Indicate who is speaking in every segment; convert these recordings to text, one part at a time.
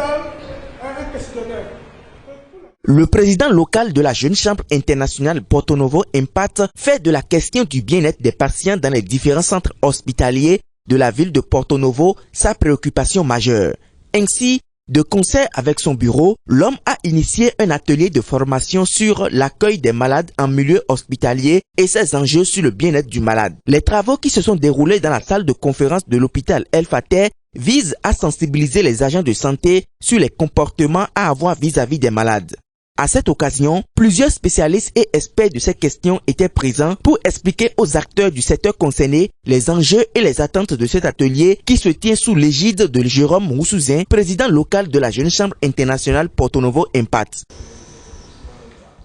Speaker 1: un questionnaire.
Speaker 2: Le président local de la Jeune Chambre internationale Porto Novo Impact fait de la question du bien-être des patients dans les différents centres hospitaliers de la ville de Porto Novo sa préoccupation majeure. Ainsi, de concert avec son bureau, l'homme a initié un atelier de formation sur l'accueil des malades en milieu hospitalier et ses enjeux sur le bien-être du malade. Les travaux qui se sont déroulés dans la salle de conférence de l'hôpital El Fatteh visent à sensibiliser les agents de santé sur les comportements à avoir vis-à-vis des malades. À cette occasion, plusieurs spécialistes et experts de ces questions étaient présents pour expliquer aux acteurs du secteur concerné les enjeux et les attentes de cet atelier qui se tient sous l'égide de Jérôme Roussouzin, président local de la Jeune Chambre internationale Porto Novo Impact.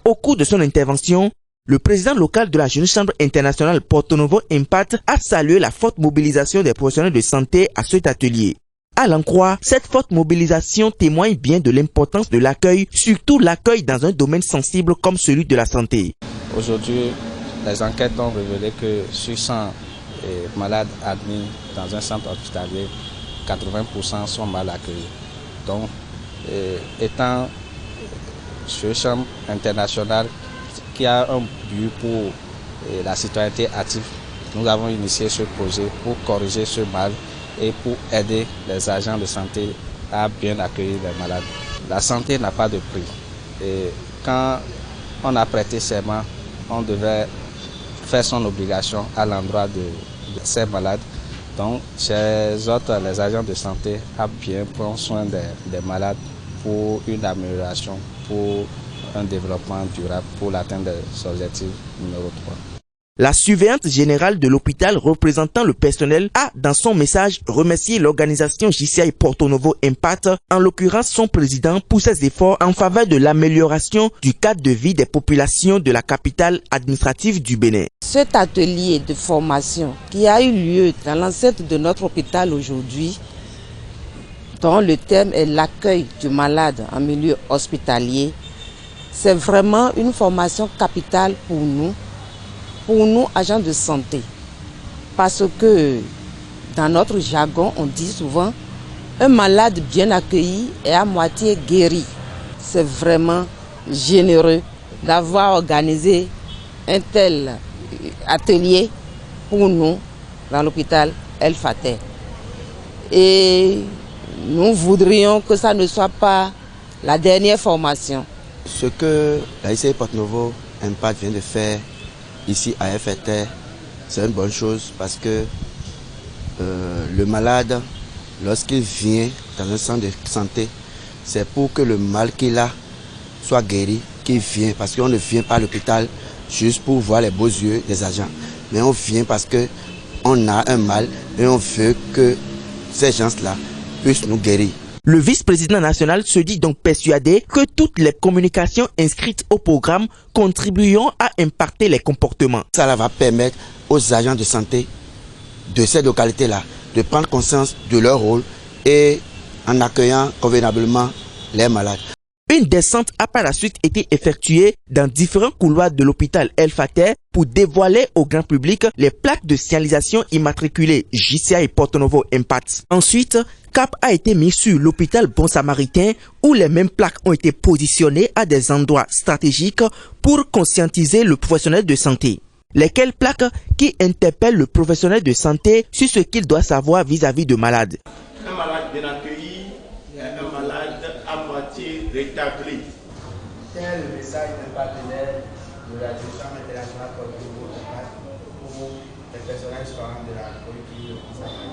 Speaker 2: Au cours de son intervention, le président local de la Jeune Chambre internationale Porto Novo Impact a salué la forte mobilisation des professionnels de santé à cet atelier. À l'en croire, cette forte mobilisation témoigne bien de l'importance de l'accueil, surtout l'accueil dans un domaine sensible comme celui de la santé.
Speaker 3: Aujourd'hui, les enquêtes ont révélé que sur 100 malades admis dans un centre hospitalier, 80% sont mal accueillis. Donc, étant une chambre internationale qui a un but pour la citoyenneté active, nous avons initié ce projet pour corriger ce mal et pour aider les agents de santé à bien accueillir les malades. La santé n'a pas de prix. Et quand on a prêté serment, on devait faire son obligation à l'endroit de ces malades. Donc, chez les agents de santé à bien prendre soin des malades pour une amélioration, pour un développement durable, pour l'atteinte des objectifs numéro 3.
Speaker 2: La surveillante générale de l'hôpital représentant le personnel a, dans son message, remercié l'organisation JCI Porto Novo Impact, en l'occurrence son président, pour ses efforts en faveur de l'amélioration du cadre de vie des populations de la capitale administrative du Bénin.
Speaker 4: Cet atelier de formation qui a eu lieu dans l'enceinte de notre hôpital aujourd'hui, dont le thème est l'accueil du malade en milieu hospitalier, c'est vraiment une formation capitale pour nous agents de santé. Parce que dans notre jargon, on dit souvent, un malade bien accueilli est à moitié guéri. C'est vraiment généreux d'avoir organisé un tel atelier pour nous dans l'hôpital El Fatteh. Et nous voudrions que ça ne soit pas la dernière formation.
Speaker 5: Ce que la JCI Porto Novo Impact vient de faire ici à El Fatteh, c'est une bonne chose parce que le malade, lorsqu'il vient dans un centre de santé, c'est pour que le mal qu'il a soit guéri qu'il vient. Parce qu'on ne vient pas à l'hôpital juste pour voir les beaux yeux des agents. Mais on vient parce qu'on a un mal et on veut que ces gens-là puissent nous guérir.
Speaker 2: Le vice-président national se dit donc persuadé que toutes les communications inscrites au programme contribueront à impacter les comportements.
Speaker 5: Ça va permettre aux agents de santé de ces localités-là de prendre conscience de leur rôle et en accueillant convenablement les malades.
Speaker 2: Une descente a par la suite été effectuée dans différents couloirs de l'hôpital El Fatteh pour dévoiler au grand public les plaques de signalisation immatriculées JCI Porto Novo Impact. Ensuite, cap a été mis sur l'hôpital Bon Samaritain où les mêmes plaques ont été positionnées à des endroits stratégiques pour conscientiser le professionnel de santé. Lesquelles plaques qui interpellent le professionnel de santé sur ce qu'il doit savoir vis-à-vis de malades.
Speaker 1: Un malade bien accueilli, un malade à moitié rétabli.
Speaker 6: Quel est le message d'un partenaire de la Jeune Chambre internationale Porto Novo Impact pour les personnels soignants de la politique de conservation?